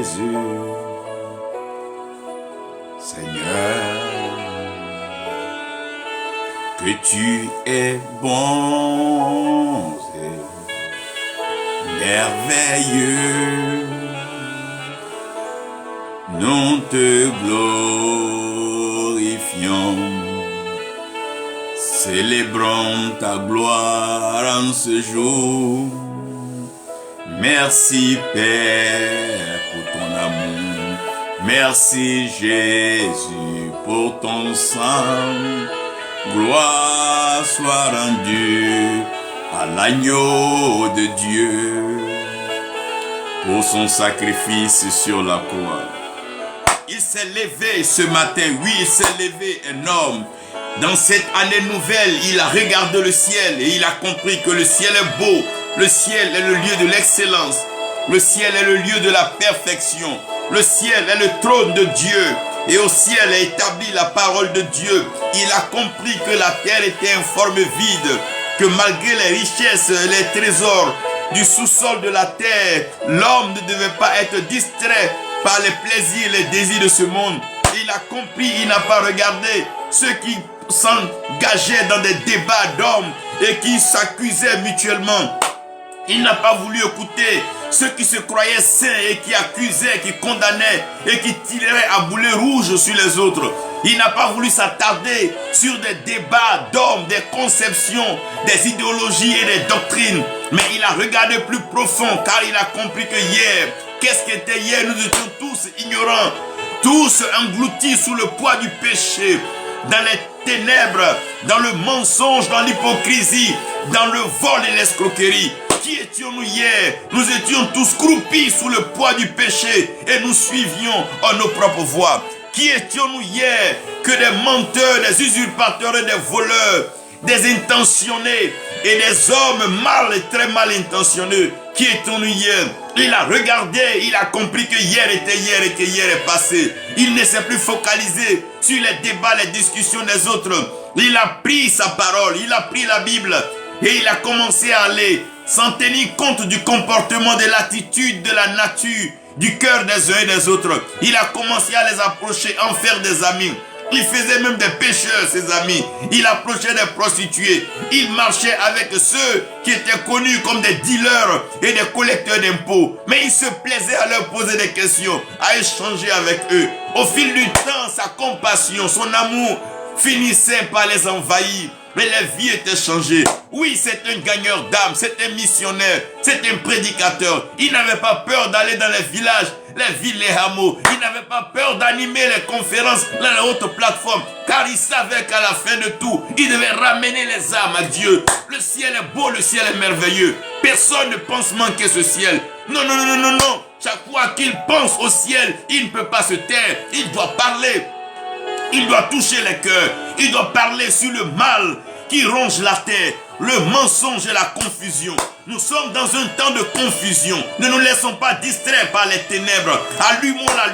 Jésus, Seigneur, que tu es bon et merveilleux. Nous te glorifions, célébrons ta gloire en ce jour. Merci Père pour ton amour, merci Jésus pour ton sang. Gloire soit rendue à l'agneau de Dieu pour son sacrifice sur la croix. Il s'est levé ce matin, oui, il s'est levé un homme. Dans cette année nouvelle, il a regardé le ciel et il a compris que le ciel est beau. Le ciel est le lieu de l'excellence. Le ciel est le lieu de la perfection. Le ciel est le trône de Dieu. Et au ciel est établie la parole de Dieu. Il a compris que la terre était informe vide. Que malgré les richesses, les trésors du sous-sol de la terre, l'homme ne devait pas être distrait par les plaisirs, les désirs de ce monde. Il a compris, il n'a pas regardé ceux qui s'engageaient dans des débats d'hommes et qui s'accusaient mutuellement. Il n'a pas voulu écouter ceux qui se croyaient saints et qui accusaient, qui condamnaient et qui tiraient à boulet rouge sur les autres. Il n'a pas voulu s'attarder sur des débats d'hommes, des conceptions, des idéologies et des doctrines. Mais il a regardé plus profond car il a compris que hier, qu'est-ce qu'était hier? Nous étions tous ignorants, tous engloutis sous le poids du péché, dans les ténèbres, dans le mensonge, dans l'hypocrisie, dans le vol et l'escroquerie. Qui étions-nous hier? Nous étions tous croupis sous le poids du péché et nous suivions nos propres voies. Qui étions-nous hier? Que des menteurs, des usurpateurs et des voleurs, des intentionnés et des hommes mal et très mal intentionnés. Qui étions-nous hier? Il a regardé, il a compris que hier était hier et que hier est passé. Il ne s'est plus focalisé sur les débats, les discussions des autres. Il a pris sa parole, il a pris la Bible et il a commencé à aller sans tenir compte du comportement, de l'attitude, de la nature, du cœur des uns et des autres. Il a commencé à les approcher, en faire des amis. Il faisait même des pécheurs, ses amis. Il approchait des prostituées. Il marchait avec ceux qui étaient connus comme des dealers et des collecteurs d'impôts. Mais il se plaisait à leur poser des questions, à échanger avec eux. Au fil du temps, sa compassion, son amour finissait par les envahir. Mais les vies étaient changées. Oui, c'est un gagneur d'âme, c'est un missionnaire, c'est un prédicateur. Il n'avait pas peur d'aller dans les villages, les villes, les hameaux. Il n'avait pas peur d'animer les conférences dans les hautes plateformes. Car il savait qu'à la fin de tout, il devait ramener les âmes à Dieu. Le ciel est beau, le ciel est merveilleux. Personne ne pense manquer ce ciel. Non, non, non, non, non. Chaque fois qu'il pense au ciel, il ne peut pas se taire. Il doit parler. Il doit toucher les cœurs. Il doit parler sur le mal qui ronge la terre, le mensonge et la confusion. Nous sommes dans un temps de confusion. Ne nous laissons pas distraire par les ténèbres. Allumons la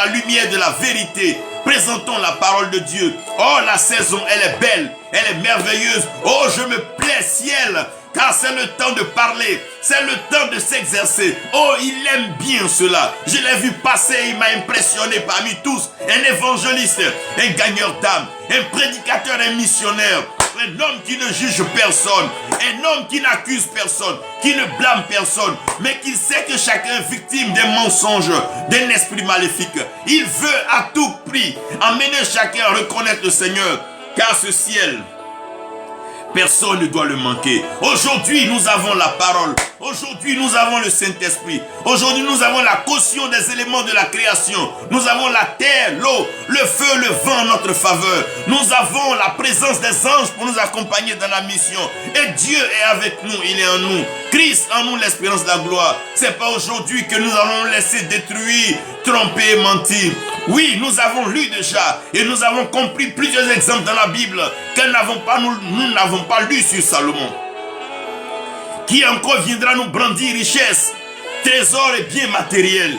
lumière de la vérité. Présentons la parole de Dieu. Oh, la saison, elle est belle, elle est merveilleuse. Oh, je me plais, ciel, car c'est le temps de parler, c'est le temps de s'exercer. Oh, il aime bien cela. Je l'ai vu passer, il m'a impressionné parmi tous. Un évangéliste, un gagneur d'âme, un prédicateur, un missionnaire, un homme qui ne juge personne, un homme qui n'accuse personne, qui ne blâme personne, mais qui sait que chacun est victime d'un mensonge, d'un esprit maléfique. Il veut à tout prix emmener chacun à reconnaître le Seigneur, car ce ciel, personne ne doit le manquer. Aujourd'hui, nous avons la parole. Aujourd'hui, nous avons le Saint-Esprit. Aujourd'hui, nous avons la caution des éléments de la création. Nous avons la terre, l'eau, le feu, le vent en notre faveur. Nous avons la présence des anges pour nous accompagner dans la mission. Et Dieu est avec nous, il est en nous. Christ en nous, l'espérance de la gloire. C'est pas aujourd'hui que nous allons nous laisser détruire, tromper et mentir. Oui, nous avons lu déjà et nous avons compris plusieurs exemples dans la Bible que nous n'avons pas lu sur Salomon. Qui encore viendra nous brandir richesse, trésors et biens matériels.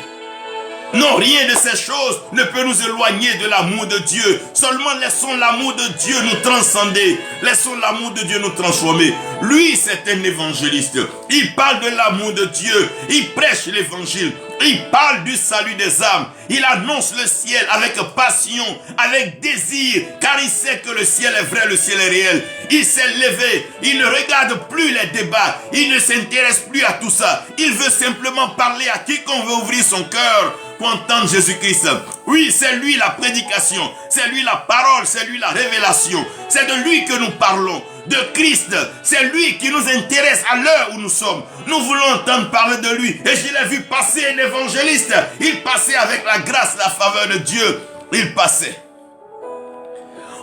Non, rien de ces choses ne peut nous éloigner de l'amour de Dieu. Seulement laissons l'amour de Dieu nous transcender. Laissons l'amour de Dieu nous transformer. Lui, c'est un évangéliste. Il parle de l'amour de Dieu. Il prêche l'évangile. Il parle du salut des âmes. Il annonce le ciel avec passion, avec désir, car il sait que le ciel est vrai, le ciel est réel. Il s'est levé. Il ne regarde plus les débats. Il ne s'intéresse plus à tout ça. Il veut simplement parler à quiconque veut ouvrir son cœur pour entendre Jésus-Christ. Oui, c'est lui la prédication, c'est lui la parole, c'est lui la révélation. C'est de lui que nous parlons, de Christ. C'est lui qui nous intéresse à l'heure où nous sommes. Nous voulons entendre parler de lui. Et je l'ai vu passer un évangéliste. Il passait avec la grâce, la faveur de Dieu. Il passait.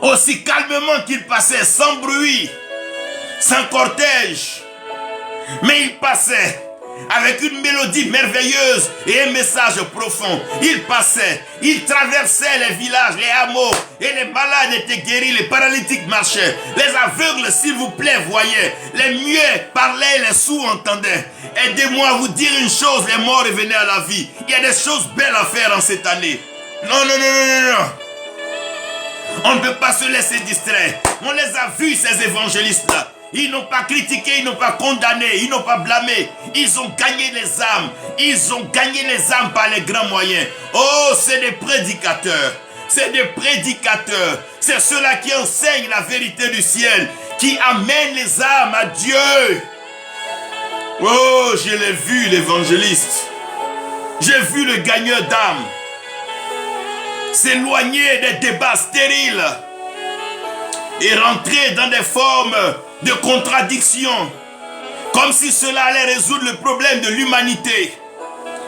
Aussi calmement qu'il passait, sans bruit, sans cortège. Mais il passait avec une mélodie merveilleuse et un message profond. Il passait, il traversait les villages, les hameaux, et les malades étaient guéris, les paralytiques marchaient, les aveugles, s'il vous plaît, voyaient, les muets parlaient, les sourds entendaient. Aidez-moi à vous dire une chose, les morts revenaient à la vie. Il y a des choses belles à faire en cette année. Non, non, non, non, non, non. On ne peut pas se laisser distraire. On les a vus, ces évangélistes-là. Ils n'ont pas critiqué, ils n'ont pas condamné, ils n'ont pas blâmé. Ils ont gagné les âmes. Ils ont gagné les âmes par les grands moyens. Oh, c'est des prédicateurs. C'est des prédicateurs. C'est ceux-là qui enseignent la vérité du ciel, qui amènent les âmes à Dieu. Oh, je l'ai vu, l'évangéliste. J'ai vu le gagneur d'âmes s'éloigner des débats stériles et rentrer dans des formes de contradiction, comme si cela allait résoudre le problème de l'humanité.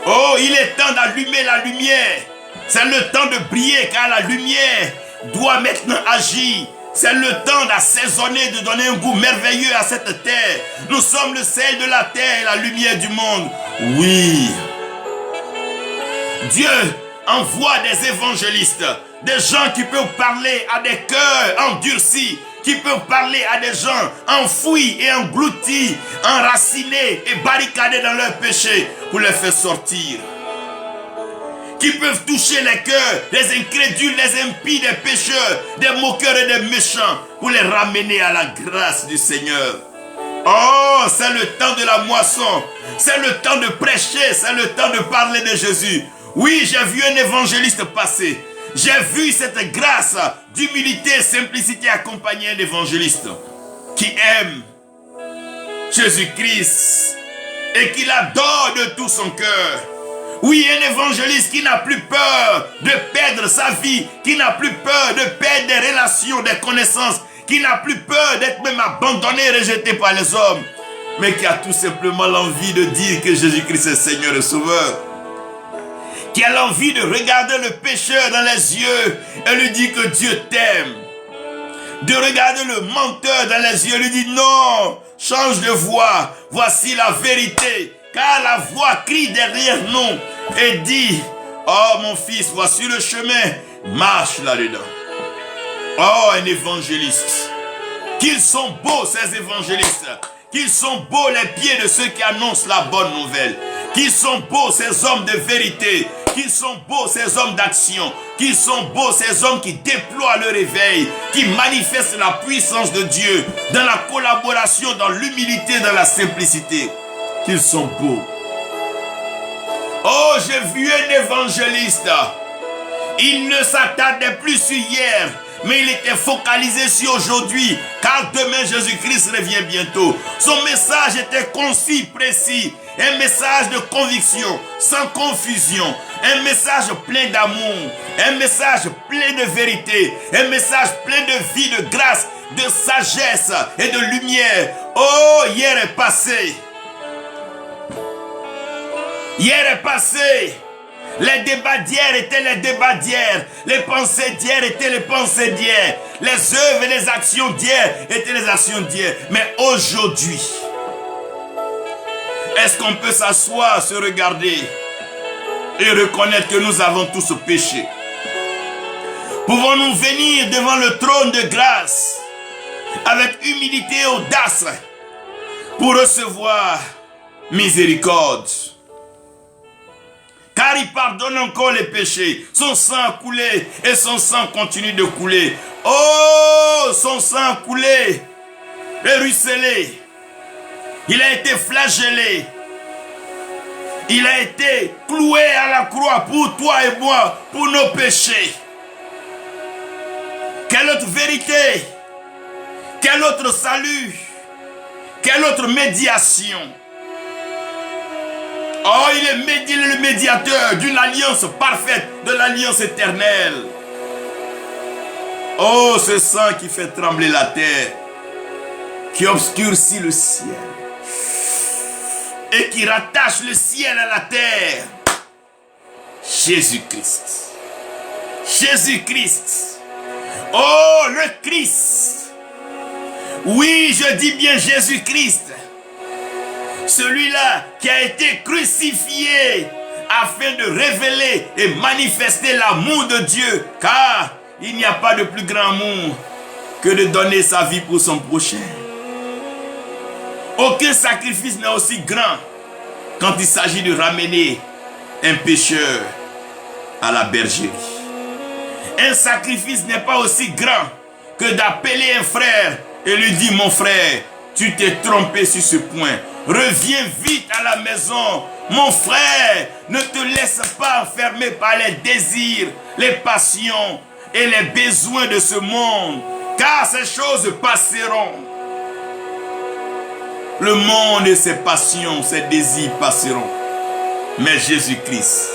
Oh, il est temps d'allumer la lumière. C'est le temps de briller, car la lumière doit maintenant agir. C'est le temps d'assaisonner, de donner un goût merveilleux à cette terre. Nous sommes le sel de la terre et la lumière du monde. Oui. Dieu envoie des évangélistes, des gens qui peuvent parler à des cœurs endurcis, qui peuvent parler à des gens enfouis et engloutis, enracinés et barricadés dans leurs péchés pour les faire sortir. Qui peuvent toucher les cœurs des incrédules, des impies, des pécheurs, des moqueurs et des méchants pour les ramener à la grâce du Seigneur. Oh, c'est le temps de la moisson, c'est le temps de prêcher, c'est le temps de parler de Jésus. Oui, j'ai vu un évangéliste passer. J'ai vu cette grâce d'humilité et simplicité accompagner un évangéliste qui aime Jésus-Christ et qui l'adore de tout son cœur. Oui, un évangéliste qui n'a plus peur de perdre sa vie, qui n'a plus peur de perdre des relations, des connaissances, qui n'a plus peur d'être même abandonné et rejeté par les hommes, mais qui a tout simplement l'envie de dire que Jésus-Christ est Seigneur et Sauveur. Qui a l'envie de regarder le pécheur dans les yeux et lui dire que Dieu t'aime. De regarder le menteur dans les yeux et lui dire non, change de voix, voici la vérité. Car la voix crie derrière nous et dit, oh mon fils, voici le chemin, marche là-dedans. Oh, un évangéliste. Qu'ils sont beaux ces évangélistes. Qu'ils sont beaux les pieds de ceux qui annoncent la bonne nouvelle. Qu'ils sont beaux ces hommes de vérité. Qu'ils sont beaux ces hommes d'action. Qu'ils sont beaux ces hommes qui déploient le réveil. Qui manifestent la puissance de Dieu. Dans la collaboration, dans l'humilité, dans la simplicité. Qu'ils sont beaux. Oh, j'ai vu un évangéliste. Il ne s'attardait plus sur hier, mais il était focalisé sur aujourd'hui, car demain Jésus-Christ revient bientôt. Son message était concis, précis, un message de conviction, sans confusion, un message plein d'amour, un message plein de vérité, un message plein de vie, de grâce, de sagesse et de lumière. Oh, hier est passé. Hier est passé. Les débats d'hier étaient les débats d'hier. Les pensées d'hier étaient les pensées d'hier. Les œuvres et les actions d'hier étaient les actions d'hier. Mais aujourd'hui, est-ce qu'on peut s'asseoir, se regarder et reconnaître que nous avons tous péché? Pouvons-nous venir devant le trône de grâce avec humilité et audace pour recevoir miséricorde? Car car il pardonne encore les péchés. Son sang a coulé et son sang continue de couler. Oh, son sang a coulé et ruisselé. Il a été flagellé. Il a été cloué à la croix pour toi et moi, pour nos péchés. Quelle autre vérité? Quel autre salut? Quelle autre médiation? Oh, il est le médiateur d'une alliance parfaite, de l'alliance éternelle. Oh, ce sang qui fait trembler la terre, qui obscurcit le ciel et qui rattache le ciel à la terre. Jésus-Christ. Jésus-Christ. Oh, le Christ. Oui, je dis bien Jésus-Christ. Celui-là qui a été crucifié afin de révéler et manifester l'amour de Dieu. Car il n'y a pas de plus grand amour que de donner sa vie pour son prochain. Aucun sacrifice n'est aussi grand quand il s'agit de ramener un pécheur à la bergerie. Un sacrifice n'est pas aussi grand que d'appeler un frère et lui dire: mon frère, tu t'es trompé sur ce point. Reviens vite à la maison. Mon frère, ne te laisse pas enfermer par les désirs, les passions et les besoins de ce monde, car ces choses passeront. Le monde et ses passions, ses désirs passeront. Mais Jésus-Christ,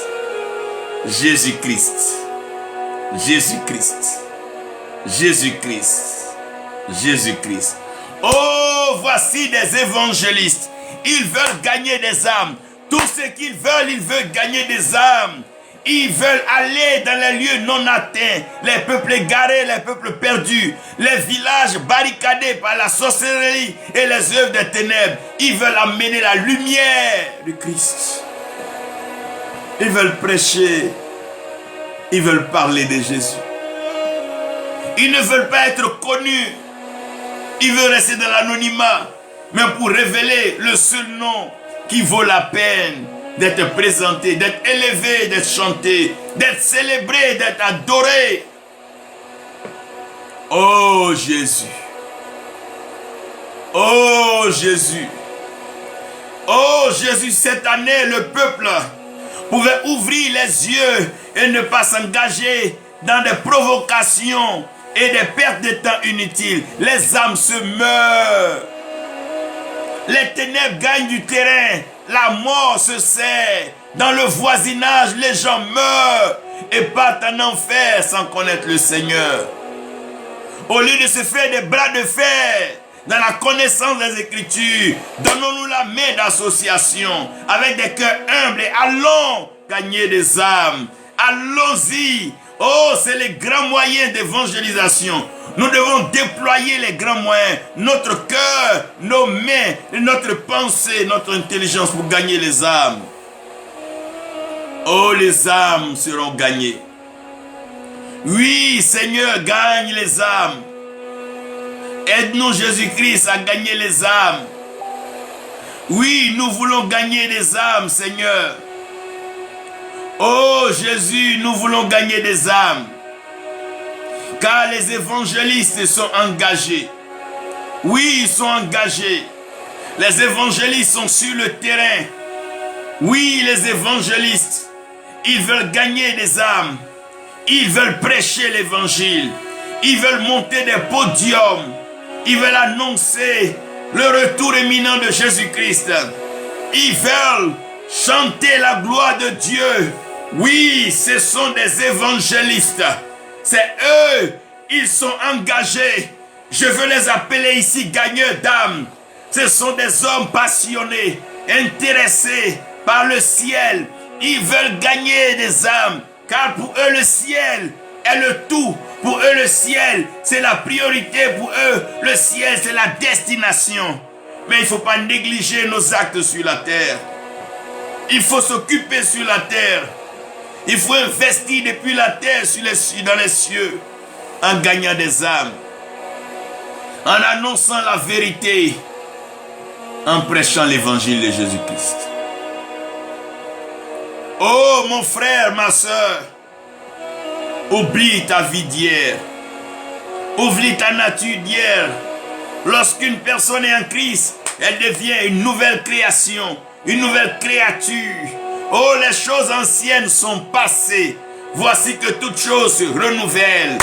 Jésus-Christ, Jésus-Christ, Jésus-Christ, Jésus-Christ. Oh, voici des évangélistes. Ils veulent gagner des âmes. Tout ce qu'ils veulent, ils veulent gagner des âmes. Ils veulent aller dans les lieux non atteints, les peuples égarés, les peuples perdus, les villages barricadés par la sorcellerie et les œuvres des ténèbres. Ils veulent amener la lumière du Christ. Ils veulent prêcher. Ils veulent parler de Jésus. Ils ne veulent pas être connus. Ils veulent rester dans l'anonymat, mais pour révéler le seul nom qui vaut la peine d'être présenté, d'être élevé, d'être chanté, d'être célébré, d'être adoré. Oh Jésus. Oh Jésus. Oh Jésus, cette année, le peuple pouvait ouvrir les yeux et ne pas s'engager dans des provocations et des pertes de temps inutiles. Les âmes se meurent. Les ténèbres gagnent du terrain. La mort se sert. Dans le voisinage, les gens meurent et partent en enfer sans connaître le Seigneur. Au lieu de se faire des bras de fer dans la connaissance des Écritures, donnons-nous la main d'association avec des cœurs humbles et allons gagner des âmes. Allons-y. Oh, c'est les grands moyens d'évangélisation. Nous devons déployer les grands moyens, notre cœur, nos mains, notre pensée, notre intelligence pour gagner les âmes. Oh, les âmes seront gagnées. Oui, Seigneur, gagne les âmes. Aide-nous, Jésus-Christ, à gagner les âmes. Oui, nous voulons gagner des âmes, Seigneur. Oh Jésus, nous voulons gagner des âmes. Car les évangélistes sont engagés. Oui, ils sont engagés. Les évangélistes sont sur le terrain. Oui, les évangélistes, ils veulent gagner des âmes. Ils veulent prêcher l'évangile. Ils veulent monter des podiums. Ils veulent annoncer le retour imminent de Jésus-Christ. Ils veulent chanter la gloire de Dieu. Oui, ce sont des évangélistes. C'est eux, ils sont engagés. Je veux les appeler ici gagneurs d'âme. Ce sont des hommes passionnés, intéressés par le ciel. Ils veulent gagner des âmes, car pour eux le ciel est le tout. Pour eux le ciel, c'est la priorité. Pour eux, le ciel, c'est la destination. Mais il ne faut pas négliger nos actes sur la terre. Il faut s'occuper sur la terre. Il faut investir depuis la terre dans les cieux, en gagnant des âmes, en annonçant la vérité, en prêchant l'évangile de Jésus-Christ. Oh mon frère, ma soeur, oublie ta vie d'hier. Oublie ta nature d'hier. Lorsqu'une personne est en Christ, elle devient une nouvelle création, une nouvelle créature. Oh, les choses anciennes sont passées. Voici que toutes choses se renouvellent.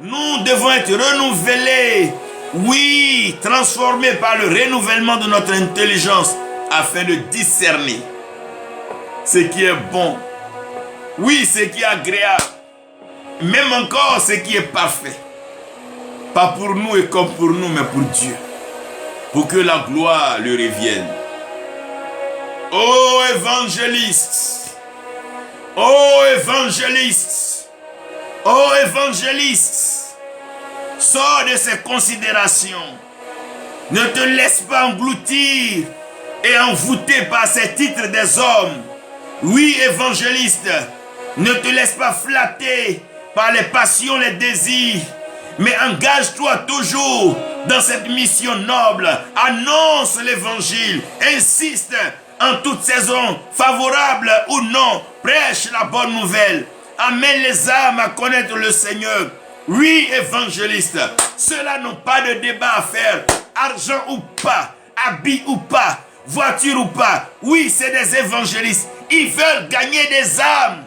Nous devons être renouvelés. Oui, transformés par le renouvellement de notre intelligence afin de discerner ce qui est bon. Oui, ce qui est agréable. Même encore ce qui est parfait. Pas pour nous et comme pour nous, mais pour Dieu. Pour que la gloire lui revienne. Oh évangéliste, oh évangéliste, oh évangéliste, sors de ces considérations. Ne te laisse pas engloutir et envoûter par ces titres des hommes. Oui, évangéliste, ne te laisse pas flatter par les passions, les désirs, mais engage-toi toujours dans cette mission noble. Annonce l'évangile, insiste en toute saison, favorable ou non, prêche la bonne nouvelle. Amène les âmes à connaître le Seigneur. Oui, évangéliste, ceux-là n'ont pas de débat à faire. Argent ou pas, habit ou pas, voiture ou pas. Oui, c'est des évangélistes. Ils veulent gagner des âmes.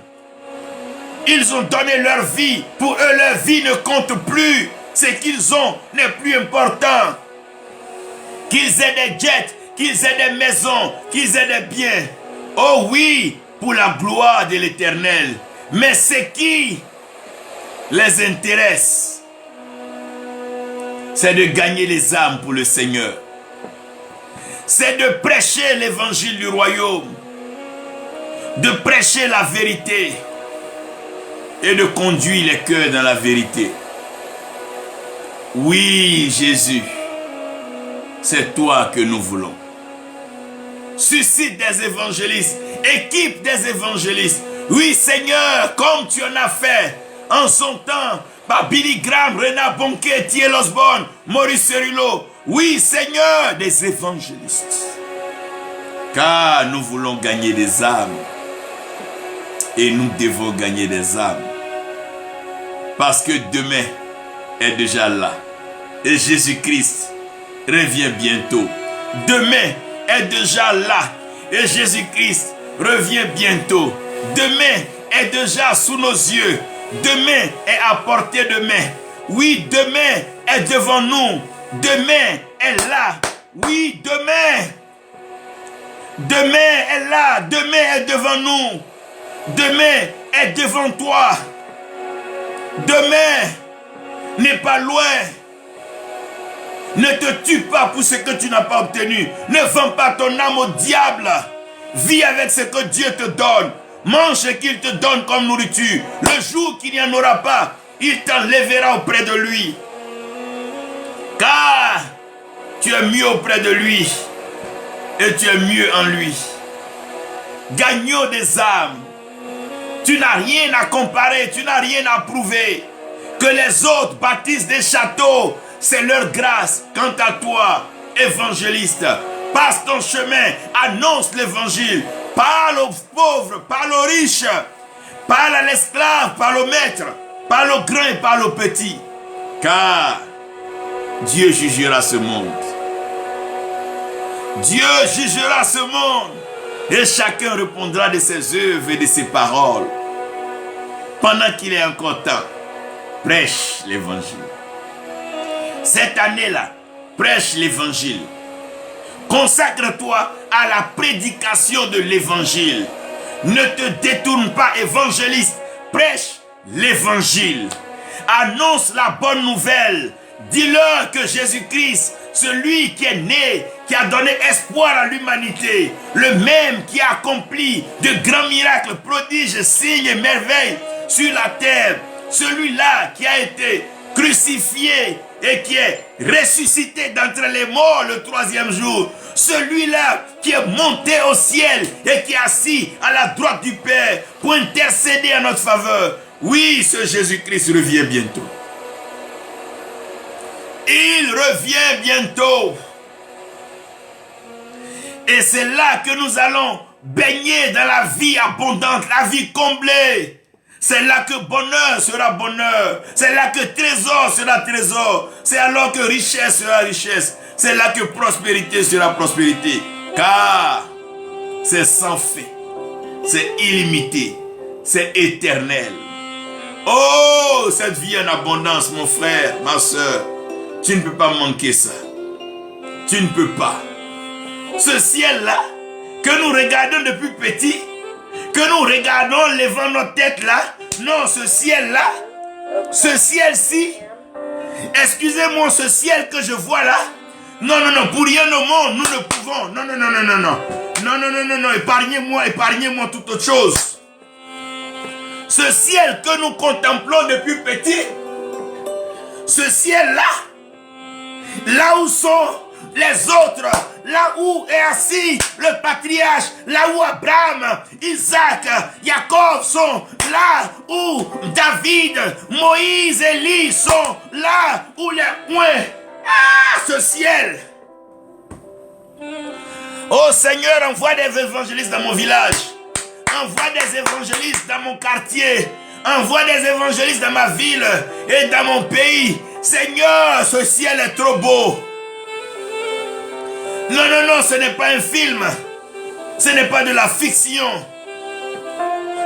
Ils ont donné leur vie. Pour eux, leur vie ne compte plus. Ce qu'ils ont n'est plus important. Qu'ils aient des jets, qu'ils aient des maisons, qu'ils aient des biens. Oh oui, pour la gloire de l'Éternel. Mais ce qui les intéresse, c'est de gagner les âmes pour le Seigneur. C'est de prêcher l'évangile du royaume. De prêcher la vérité. Et de conduire les cœurs dans la vérité. Oui, Jésus, c'est toi que nous voulons. Suscite des évangélistes, équipe des évangélistes. Oui, Seigneur, comme tu en as fait en son temps, par Billy Graham, Renard Bonquet, T.L. Osborne, Maurice Cerullo. Oui, Seigneur, des évangélistes. Car nous voulons gagner des âmes. Et nous devons gagner des âmes. Parce que demain est déjà là. Et Jésus-Christ revient bientôt. Demain est déjà là. Et Jésus-Christ revient bientôt. Demain est déjà sous nos yeux. Demain est à portée de main. Oui, demain est devant nous. Demain est là. Oui, demain. Demain est là. Demain est devant nous. Demain est devant toi. Demain n'est pas loin. Ne te tue pas pour ce que tu n'as pas obtenu. Ne vends pas ton âme au diable. Vis avec ce que Dieu te donne. Mange ce qu'il te donne comme nourriture. Le jour qu'il n'y en aura pas, il t'enlèvera auprès de lui. Car tu es mieux auprès de lui. Et tu es mieux en lui. Gagnons des âmes. Tu n'as rien à comparer, tu n'as rien à prouver. Que les autres bâtissent des châteaux, c'est leur grâce. Quant à toi, évangéliste, passe ton chemin, annonce l'évangile. Parle aux pauvres, parle aux riches, parle à l'esclave, parle au maître, parle au grand et parle au petit. Car Dieu jugera ce monde. Dieu jugera ce monde. Et chacun répondra de ses œuvres et de ses paroles. Pendant qu'il est encore temps, prêche l'évangile. Cette année-là, prêche l'évangile. Consacre-toi à la prédication de l'évangile. Ne te détourne pas, évangéliste. Prêche l'évangile. Annonce la bonne nouvelle. Dis-leur que Jésus-Christ, celui qui est né, qui a donné espoir à l'humanité, le même qui a accompli de grands miracles, prodiges, signes et merveilles sur la terre, celui-là qui a été crucifié et qui est ressuscité d'entre les morts le troisième jour, celui-là qui est monté au ciel et qui est assis à la droite du Père pour intercéder en notre faveur. Oui, ce Jésus-Christ revient bientôt. Il revient bientôt. Et c'est là que nous allons baigner dans la vie abondante, la vie comblée. C'est là que bonheur sera bonheur. C'est là que trésor sera trésor. C'est alors que richesse sera richesse. C'est là que prospérité sera prospérité. Car c'est sans fin. C'est illimité. C'est éternel. Oh, cette vie en abondance, mon frère, ma soeur. Tu ne peux pas manquer ça. Tu ne peux pas. Ce ciel-là, que nous regardons depuis petit, que nous regardons levant notre tête là, non, ce ciel-là, ce ciel-ci, excusez-moi, ce ciel que je vois là, non, non, non, pour rien au monde, nous ne pouvons, non, non, non, non, non, non, non, non, non, non, non, épargnez-moi toute autre chose. Ce ciel que nous contemplons depuis petit, ce ciel-là, là où sont les autres, là où est assis le patriarche, là où Abraham, Isaac, Jacob sont, là où David, Moïse, Élie sont, là où les points, ce ciel. Oh Seigneur, envoie des évangélistes dans mon village, envoie des évangélistes dans mon quartier, envoie des évangélistes dans ma ville et dans mon pays. Seigneur, ce ciel est trop beau. Non, non, non, ce n'est pas un film. Ce n'est pas de la fiction.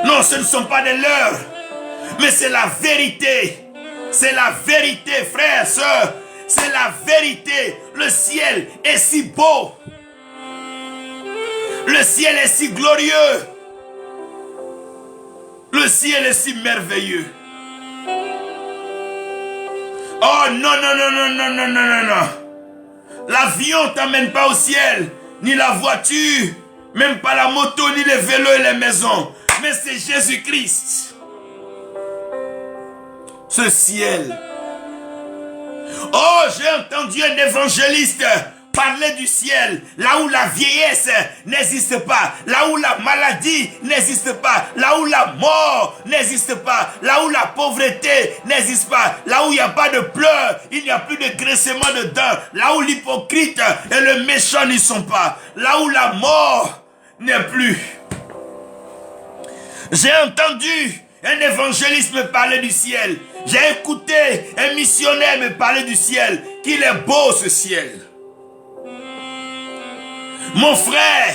Non, ce ne sont pas des leurres. Mais c'est la vérité. C'est la vérité, frères, sœurs. C'est la vérité. Le ciel est si beau. Le ciel est si glorieux. Le ciel est si merveilleux. Oh non, non, non, non, non, non, non, non, non. L'avion ne t'amène pas au ciel, ni la voiture, même pas la moto, ni les vélos et les maisons. Mais c'est Jésus-Christ. Ce ciel. Oh, j'ai entendu un évangéliste parler du ciel, là où la vieillesse n'existe pas, là où la maladie n'existe pas, là où la mort n'existe pas, là où la pauvreté n'existe pas, là où il n'y a pas de pleurs, il n'y a plus de grincement de dents, là où l'hypocrite et le méchant n'y sont pas, là où la mort n'est plus. J'ai entendu un évangéliste me parler du ciel, j'ai écouté un missionnaire me parler du ciel, qu'il est beau ce ciel. Mon frère,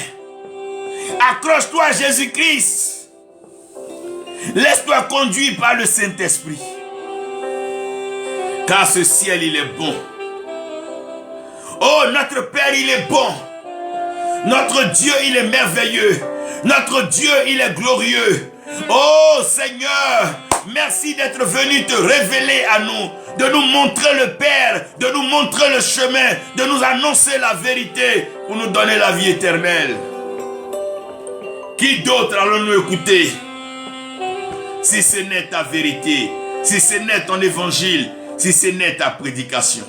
accroche-toi à Jésus-Christ. Laisse-toi conduire par le Saint-Esprit. Car ce ciel, il est bon. Oh, notre Père, il est bon. Notre Dieu, il est merveilleux. Notre Dieu, il est glorieux. Oh, Seigneur, merci d'être venu te révéler à nous, de nous montrer le Père, de nous montrer le chemin, de nous annoncer la vérité pour nous donner la vie éternelle. Qui d'autre allons-nous écouter si ce n'est ta vérité, si ce n'est ton évangile, si ce n'est ta prédication?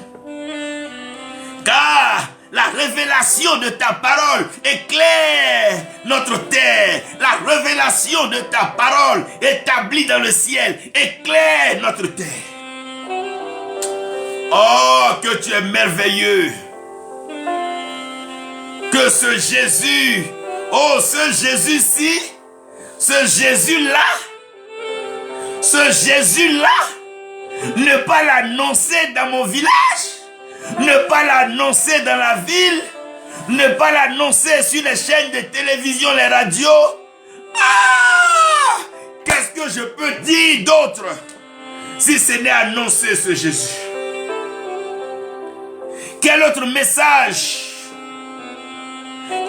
Car la révélation de ta parole éclaire notre terre. La révélation de ta parole établie dans le ciel éclaire notre terre. Oh, que tu es merveilleux. Que ce Jésus, oh, ce Jésus-ci, ce Jésus-là, ne pas l'annoncer dans mon village, ne pas l'annoncer dans la ville, ne pas l'annoncer sur les chaînes de télévision, les radios. Ah! Qu'est-ce que je peux dire d'autre si ce n'est annoncer ce Jésus? Quel autre message?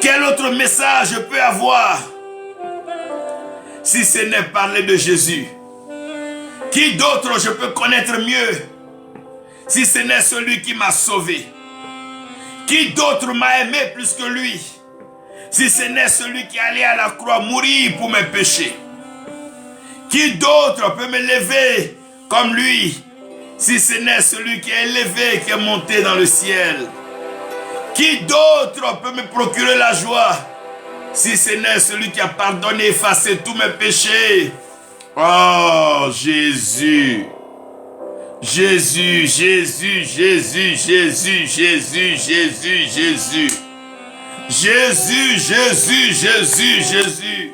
Quel autre message je peux avoir si ce n'est parler de Jésus? Qui d'autre je peux connaître mieux si ce n'est celui qui m'a sauvé? Qui d'autre m'a aimé plus que lui si ce n'est celui qui allait à la croix mourir pour mes péchés? Qui d'autre peut me lever comme lui si ce n'est celui qui est élevé, qui est monté dans le ciel? Qui d'autre peut me procurer la joie si ce n'est celui qui a pardonné, effacé tous mes péchés? Oh, Jésus, Jésus, Jésus, Jésus, Jésus, Jésus, Jésus, Jésus. Jésus, Jésus, Jésus, Jésus.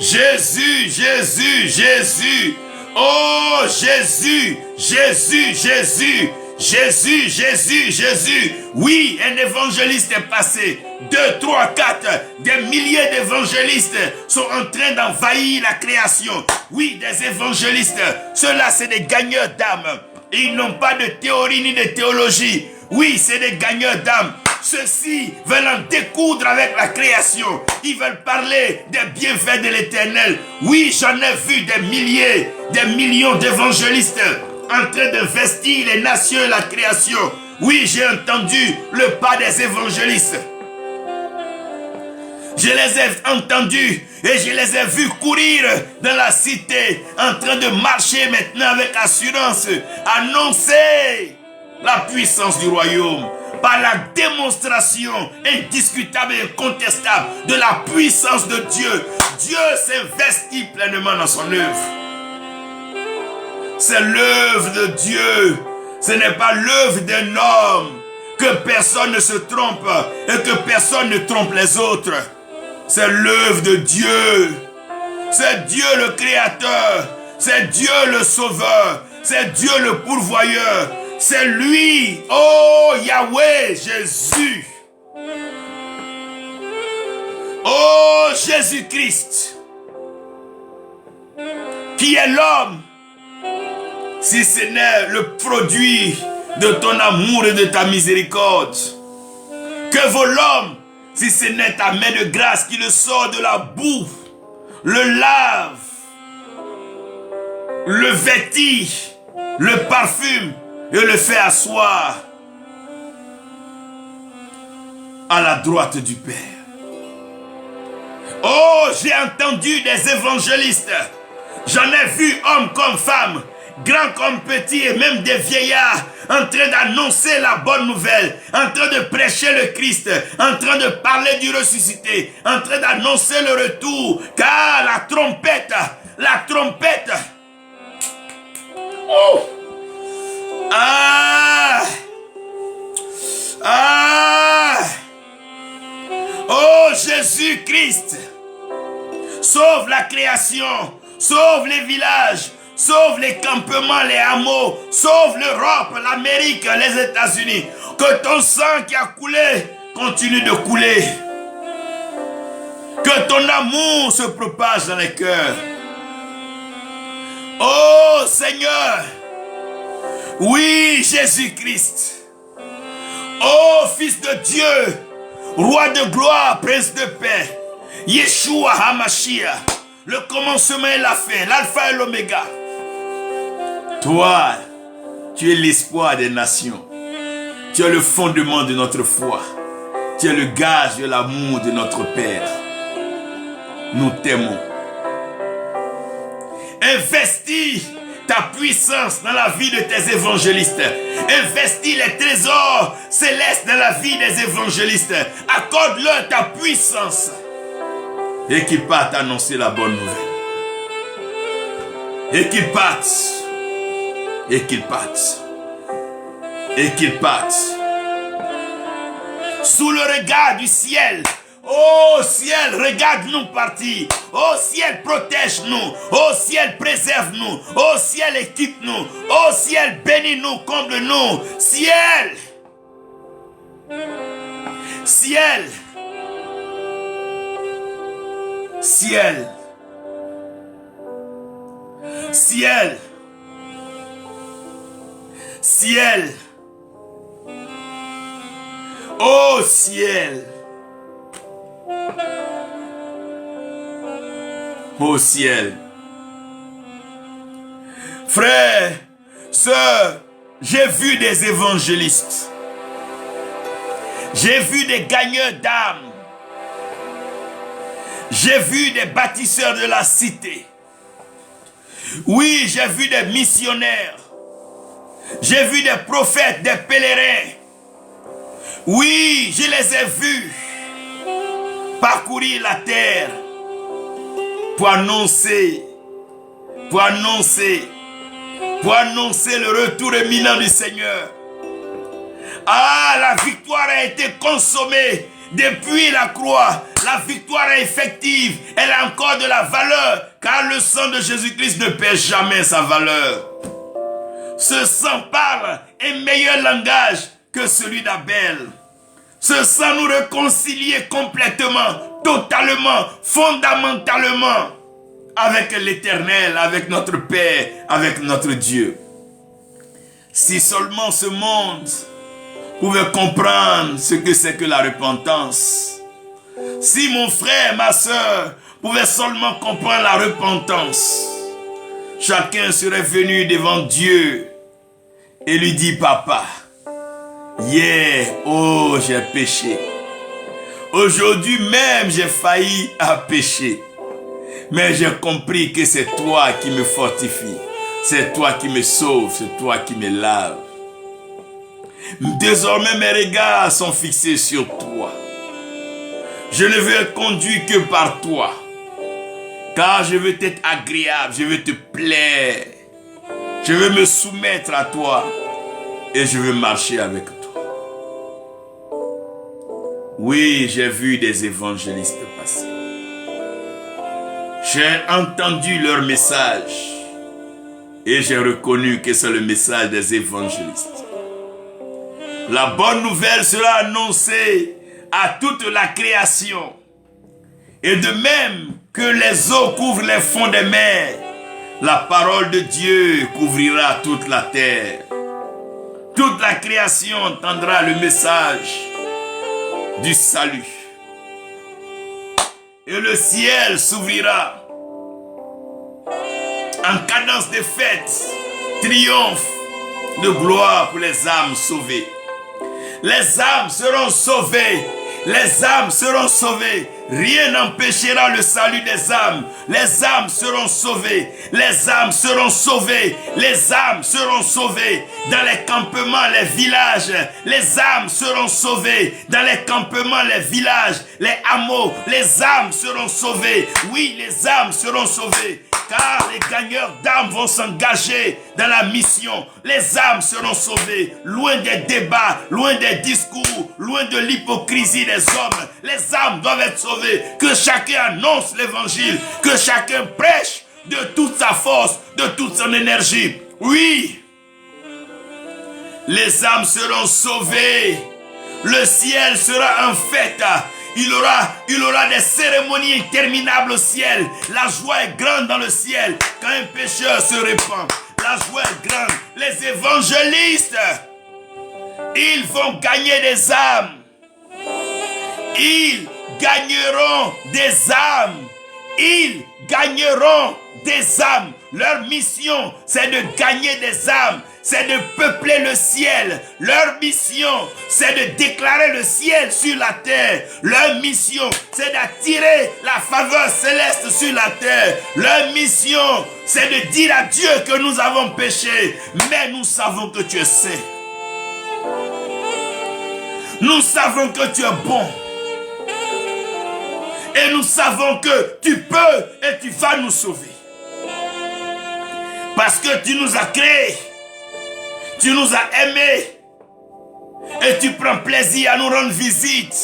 Jésus, Jésus, Jésus. Oh Jésus, Jésus, Jésus. Jésus, Jésus, Jésus. Oui, un évangéliste est passé. 2, 3, 4. Des milliers d'évangélistes sont en train d'envahir la création. Oui, des évangélistes. Ceux-là, c'est des gagneurs d'âme. Ils n'ont pas de théorie ni de théologie. Oui, c'est des gagneurs d'âme. Ceux-ci veulent en découdre avec la création. Ils veulent parler des bienfaits de l'Éternel. Oui, j'en ai vu des milliers, des millions d'évangélistes en train d'investir les nations et la création. Oui, j'ai entendu le pas des évangélistes. Je les ai entendus et je les ai vus courir dans la cité, en train de marcher maintenant avec assurance, annoncer la puissance du royaume par la démonstration indiscutable et incontestable de la puissance de Dieu. Dieu s'investit pleinement dans son œuvre. C'est l'œuvre de Dieu. Ce n'est pas l'œuvre d'un homme. Que personne ne se trompe et que personne ne trompe les autres. C'est l'œuvre de Dieu. C'est Dieu le Créateur. C'est Dieu le Sauveur. C'est Dieu le Pourvoyeur. C'est lui, oh Yahweh, Jésus. Oh Jésus-Christ, qui est l'homme, si ce n'est le produit de ton amour et de ta miséricorde? Que vaut l'homme si ce n'est ta main de grâce qui le sort de la boue, le lave, le vêtit, le parfume et le fait asseoir à la droite du Père? Oh, j'ai entendu des évangélistes. J'en ai vu hommes comme femmes, grands comme petits et même des vieillards en train d'annoncer la bonne nouvelle, en train de prêcher le Christ, en train de parler du ressuscité, en train d'annoncer le retour, car la trompette, oh, oh Jésus-Christ, sauve la création, sauve les villages, sauve les campements, les hameaux, sauve l'Europe, l'Amérique, les États-Unis. Que ton sang qui a coulé continue de couler. Que ton amour se propage dans les cœurs. Oh Seigneur, oui Jésus-Christ, oh Fils de Dieu, Roi de gloire, Prince de paix, Yeshua HaMashiach, le commencement et la fin, l'alpha et l'oméga. Toi, tu es l'espoir des nations. Tu es le fondement de notre foi. Tu es le gage de l'amour de notre Père. Nous t'aimons. Investis ta puissance dans la vie de tes évangélistes. Investis les trésors célestes dans la vie des évangélistes. Accorde-leur ta puissance. Et qu'ils partent annoncer la bonne nouvelle. Et qu'ils partent. Et qu'ils partent. Et qu'ils partent. Sous le regard du ciel. Oh ciel, regarde-nous partir. Oh ciel, protège-nous. Oh ciel, préserve-nous. Oh ciel, équipe-nous. Oh ciel, bénis-nous, comble-nous. Ciel. Ciel. Ciel. Ciel. Ciel. Oh ciel. Au ciel. Frères, sœurs, j'ai vu des évangélistes. J'ai vu des gagneurs d'âmes. J'ai vu des bâtisseurs de la cité. Oui, j'ai vu des missionnaires. J'ai vu des prophètes, des pèlerins. Oui, je les ai vus parcourir la terre pour annoncer le retour imminent du Seigneur. Ah, la victoire a été consommée depuis la croix, la victoire est effective. Elle a encore de la valeur, car le sang de Jésus-Christ ne perd jamais sa valeur. Ce sang parle un meilleur langage que celui d'Abel. Ce sang nous réconcilie complètement, totalement, fondamentalement avec l'Éternel, avec notre Père, avec notre Dieu. Si seulement ce monde pouvait comprendre ce que c'est que la repentance. Si mon frère, ma soeur, pouvait seulement comprendre la repentance, chacun serait venu devant Dieu et lui dit, papa, hier, oh, j'ai péché. Aujourd'hui même, j'ai failli à pécher. Mais j'ai compris que c'est toi qui me fortifie. C'est toi qui me sauve. C'est toi qui me lave. Désormais, mes regards sont fixés sur toi. Je ne veux être conduit que par toi. Car je veux t'être agréable. Je veux te plaire. Je veux me soumettre à toi. Et je veux marcher avec toi. Oui, j'ai vu des évangélistes passer. J'ai entendu leur message. Et j'ai reconnu que c'est le message des évangélistes. La bonne nouvelle sera annoncée à toute la création. Et de même que les eaux couvrent les fonds des mers, la parole de Dieu couvrira toute la terre. Toute la création entendra le message du salut. Et le ciel s'ouvrira en cadence de fête, triomphe de gloire pour les âmes sauvées. Les âmes seront sauvées. Les âmes seront sauvées. Rien n'empêchera le salut des âmes. Les âmes seront sauvées. Les âmes seront sauvées. Les âmes seront sauvées. Dans les campements, les villages, les âmes seront sauvées. Dans les campements, les villages, les hameaux, les âmes seront sauvées. Oui, les âmes seront sauvées. Car les gagneurs d'âmes vont s'engager dans la mission. Les âmes seront sauvées. Loin des débats, loin des discours, loin de l'hypocrisie des hommes. Les âmes doivent être sauvées. Que chacun annonce l'évangile. Que chacun prêche de toute sa force, de toute son énergie. Oui, les âmes seront sauvées. Le ciel sera en fête. Il aura des cérémonies interminables au ciel. La joie est grande dans le ciel quand un pécheur se répand. La joie est grande. Les évangélistes, ils vont gagner des âmes. Ils gagneront des âmes. Ils gagneront des âmes. Leur mission, c'est de gagner des âmes. C'est de peupler le ciel. Leur mission, c'est de déclarer le ciel sur la terre. Leur mission, c'est d'attirer la faveur céleste sur la terre. Leur mission, c'est de dire à Dieu que nous avons péché. Mais nous savons que tu es saint. Nous savons que tu es bon. Et nous savons que tu peux et tu vas nous sauver. Parce que tu nous as créés. Tu nous as aimés. Et tu prends plaisir à nous rendre visite.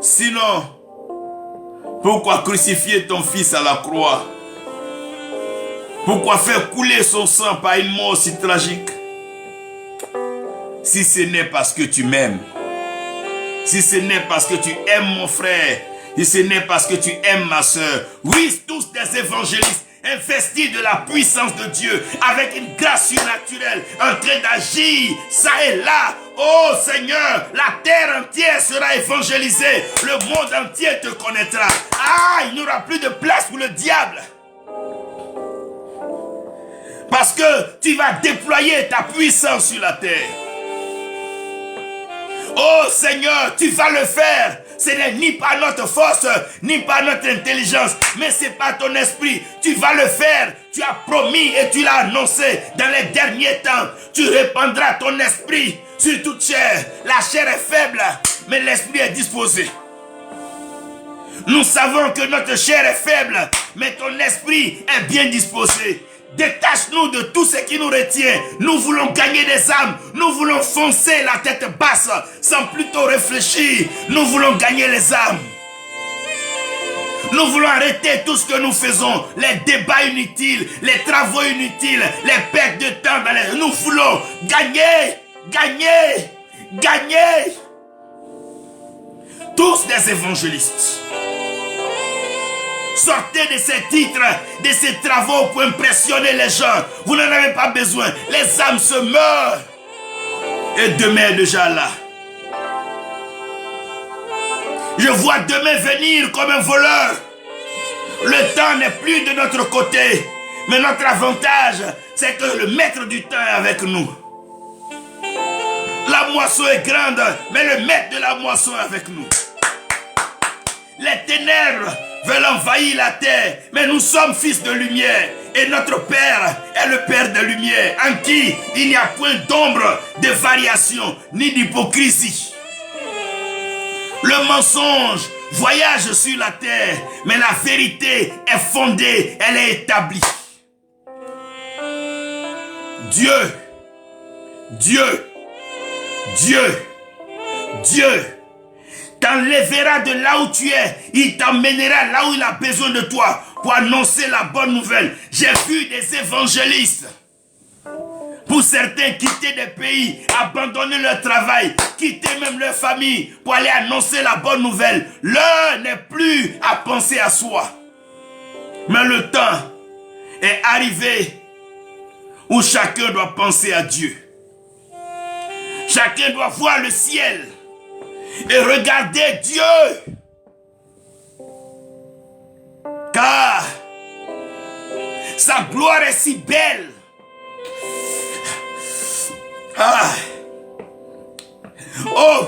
Sinon, pourquoi crucifier ton fils à la croix? Pourquoi faire couler son sang par une mort si tragique? Si ce n'est parce que tu m'aimes. Si ce n'est parce que tu aimes mon frère. Si ce n'est parce que tu aimes ma soeur. Oui, tous des évangélistes investis de la puissance de Dieu, avec une grâce surnaturelle, en train d'agir, ça et là. Oh Seigneur, la terre entière sera évangélisée. Le monde entier te connaîtra. Ah, il n'y aura plus de place pour le diable. Parce que tu vas déployer ta puissance sur la terre. Oh Seigneur, tu vas le faire. Ce n'est ni par notre force, ni par notre intelligence, mais c'est par ton esprit. Tu vas le faire. Tu as promis et tu l'as annoncé dans les derniers temps. Tu répandras ton esprit sur toute chair. La chair est faible, mais l'esprit est disposé. Nous savons que notre chair est faible, mais ton esprit est bien disposé. Détache-nous de tout ce qui nous retient. Nous voulons gagner des âmes. Nous voulons foncer la tête basse sans plutôt réfléchir. Nous voulons gagner les âmes. Nous voulons arrêter tout ce que nous faisons. Les débats inutiles, les travaux inutiles, les pertes de temps. Nous voulons gagner, gagner, gagner. Tous des évangélistes. Sortez de ces titres, de ces travaux pour impressionner les gens. Vous n'en avez pas besoin. Les âmes se meurent. Et demain est déjà là. Je vois demain venir comme un voleur. Le temps n'est plus de notre côté. Mais notre avantage, c'est que le maître du temps est avec nous. La moisson est grande, mais le maître de la moisson est avec nous. Les ténèbres veulent envahir la terre, mais nous sommes fils de lumière. Et notre Père est le Père de lumière, en qui il n'y a point d'ombre, de variation, ni d'hypocrisie. Le mensonge voyage sur la terre, mais la vérité est fondée, elle est établie. Dieu, Dieu, Dieu, Dieu t'enlèvera de là où tu es. Il t'emmènera là où il a besoin de toi pour annoncer la bonne nouvelle. J'ai vu des évangélistes. Pour certains, quitter des pays, abandonner leur travail, quitter même leur famille pour aller annoncer la bonne nouvelle. L'heure n'est plus à penser à soi. Mais le temps est arrivé où chacun doit penser à Dieu. Chacun doit voir le ciel et regarder Dieu. Car sa gloire est si belle. Ah. Oh.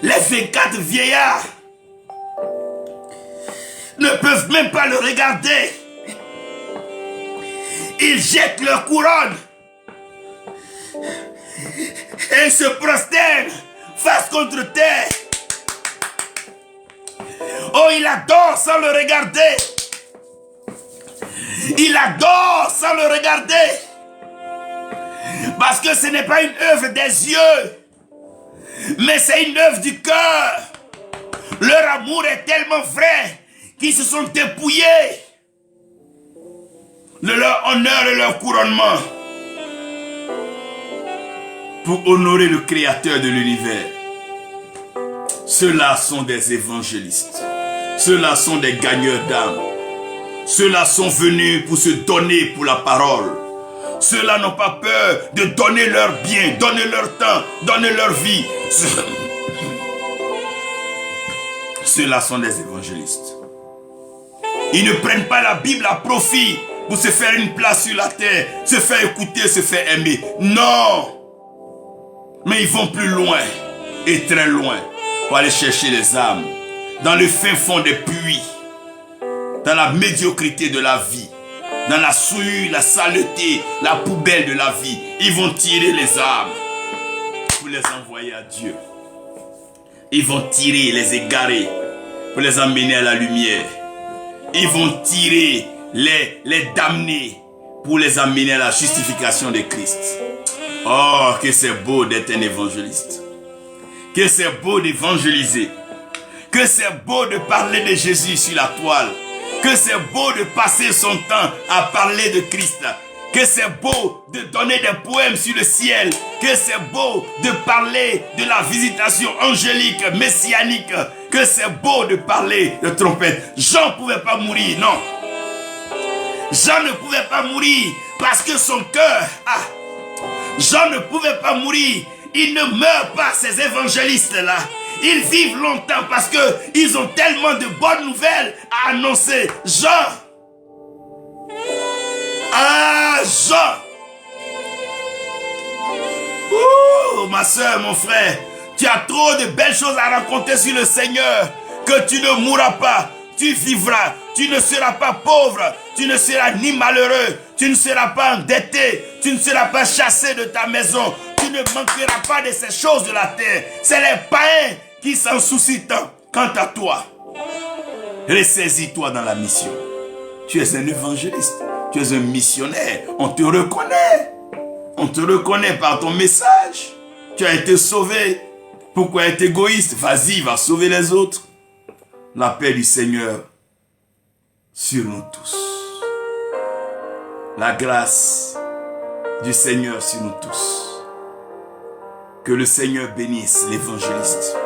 Les 24 vieillards ne peuvent même pas le regarder. Ils jettent leur couronne et se prosternent face contre terre. Oh, il adore sans le regarder. Il adore sans le regarder. Parce que ce n'est pas une œuvre des yeux, mais c'est une œuvre du cœur. Leur amour est tellement vrai qu'ils se sont dépouillés de leur honneur et leur couronnement pour honorer le Créateur de l'univers. Ceux-là sont des évangélistes. Ceux-là sont des gagneurs d'âme. Ceux-là sont venus pour se donner pour la parole. Ceux-là n'ont pas peur de donner leur bien, donner leur temps, donner leur vie. Ceux-là sont des évangélistes. Ils ne prennent pas la Bible à profit pour se faire une place sur la terre, se faire écouter, se faire aimer. Non! Mais ils vont plus loin, et très loin, pour aller chercher les âmes, dans le fin fond des puits, dans la médiocrité de la vie, dans la souillure, la saleté, la poubelle de la vie. Ils vont tirer les âmes pour les envoyer à Dieu. Ils vont tirer, les égarer pour les emmener à la lumière. Ils vont tirer, les damner pour les amener à la justification de Christ. Oh, que c'est beau d'être un évangéliste. Que c'est beau d'évangéliser. Que c'est beau de parler de Jésus sur la toile. Que c'est beau de passer son temps à parler de Christ. Que c'est beau de donner des poèmes sur le ciel. Que c'est beau de parler de la visitation angélique, messianique. Que c'est beau de parler de trompette. Jean ne pouvait pas mourir, non. Jean ne pouvait pas mourir parce que son cœur... Jean ne pouvait pas mourir. Ils ne meurent pas, ces évangélistes-là. Ils vivent longtemps parce qu'ils ont tellement de bonnes nouvelles à annoncer. Jean. Jean. Ouh, ma soeur, mon frère. Tu as trop de belles choses à raconter sur le Seigneur. Que tu ne mourras pas. Tu vivras. Tu ne seras pas pauvre. Tu ne seras ni malheureux. Tu ne seras pas endetté. Tu ne seras pas chassé de ta maison. Tu ne manqueras pas de ces choses de la terre. C'est les païens qui s'en soucient tant. Quant à toi, ressaisis-toi dans la mission. Tu es un évangéliste. Tu es un missionnaire. On te reconnaît. On te reconnaît par ton message. Tu as été sauvé. Pourquoi être égoïste? Vas-y, va sauver les autres. La paix du Seigneur sur nous tous. La grâce du Seigneur sur nous tous. Que le Seigneur bénisse l'évangéliste.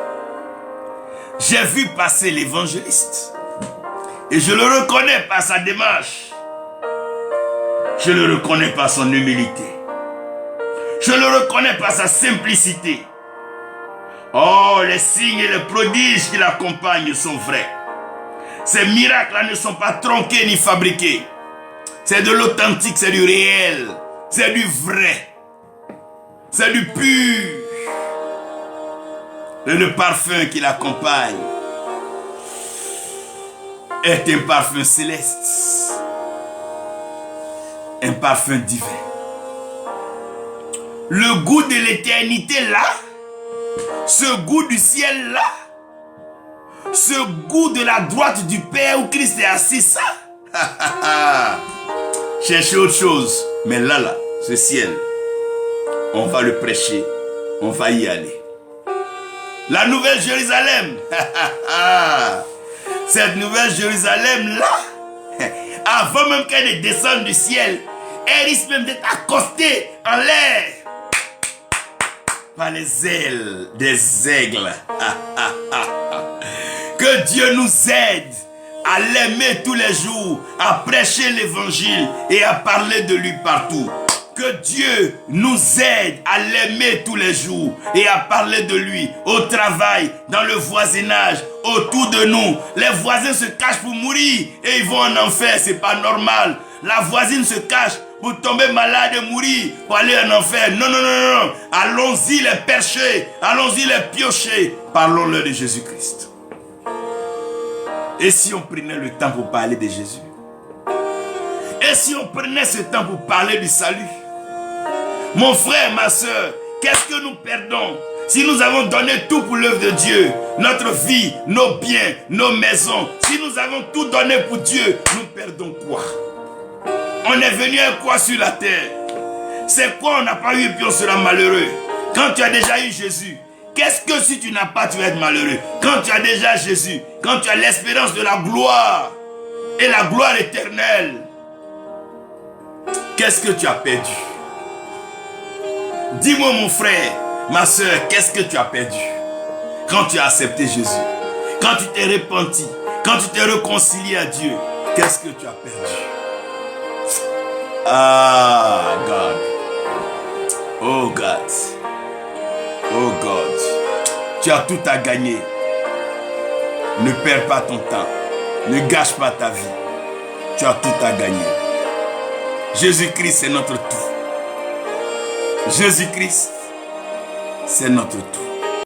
J'ai vu passer l'évangéliste. Et je le reconnais par sa démarche. Je le reconnais par son humilité. Je le reconnais par sa simplicité. Oh, les signes et les prodiges qui l'accompagnent sont vrais. Ces miracles-là ne sont pas tronqués ni fabriqués. C'est de l'authentique, c'est du réel. C'est du vrai. C'est du pur. Et le parfum qui l'accompagne est un parfum céleste. Un parfum divin. Le goût de l'éternité là, ce goût du ciel là, ce goût de la droite du Père où Christ est assis, ça. Cherchez autre chose. Mais là, ce ciel, on va le prêcher. On va y aller. La nouvelle Jérusalem. Cette nouvelle Jérusalem là, avant même qu'elle ne descende du ciel, elle risque même d'être accostée en l'air par les ailes des aigles. Que Dieu nous aide à l'aimer tous les jours, à prêcher l'évangile et à parler de lui partout. Que Dieu nous aide à l'aimer tous les jours et à parler de lui au travail, dans le voisinage, autour de nous. Les voisins se cachent pour mourir et ils vont en enfer, c'est pas normal. La voisine se cache pour tomber malade et mourir, pour aller en enfer. Non, non, non, non. Allons-y les percher, allons-y les piocher. Parlons-leur de Jésus-Christ. Et si on prenait le temps pour parler de Jésus? Et si on prenait ce temps pour parler du salut? Mon frère, ma soeur, qu'est-ce que nous perdons si nous avons donné tout pour l'œuvre de Dieu? Notre vie, nos biens, nos maisons. Si nous avons tout donné pour Dieu, nous perdons quoi? On est venu à quoi sur la terre? C'est quoi on n'a pas eu et puis on sera malheureux? Quand tu as déjà eu Jésus, qu'est-ce que si tu n'as pas, tu vas être malheureux? Quand tu as déjà Jésus, quand tu as l'espérance de la gloire et la gloire éternelle, qu'est-ce que tu as perdu? Dis-moi mon frère, ma soeur, qu'est-ce que tu as perdu? Quand tu as accepté Jésus, quand tu t'es repenti, quand tu t'es réconcilié à Dieu, qu'est-ce que tu as perdu? Ah, God. Oh, God. Oh, God. Tu as tout à gagner. Ne perds pas ton temps. Ne gâche pas ta vie. Tu as tout à gagner. Jésus-Christ, c'est notre tout. Jésus-Christ, c'est notre tout.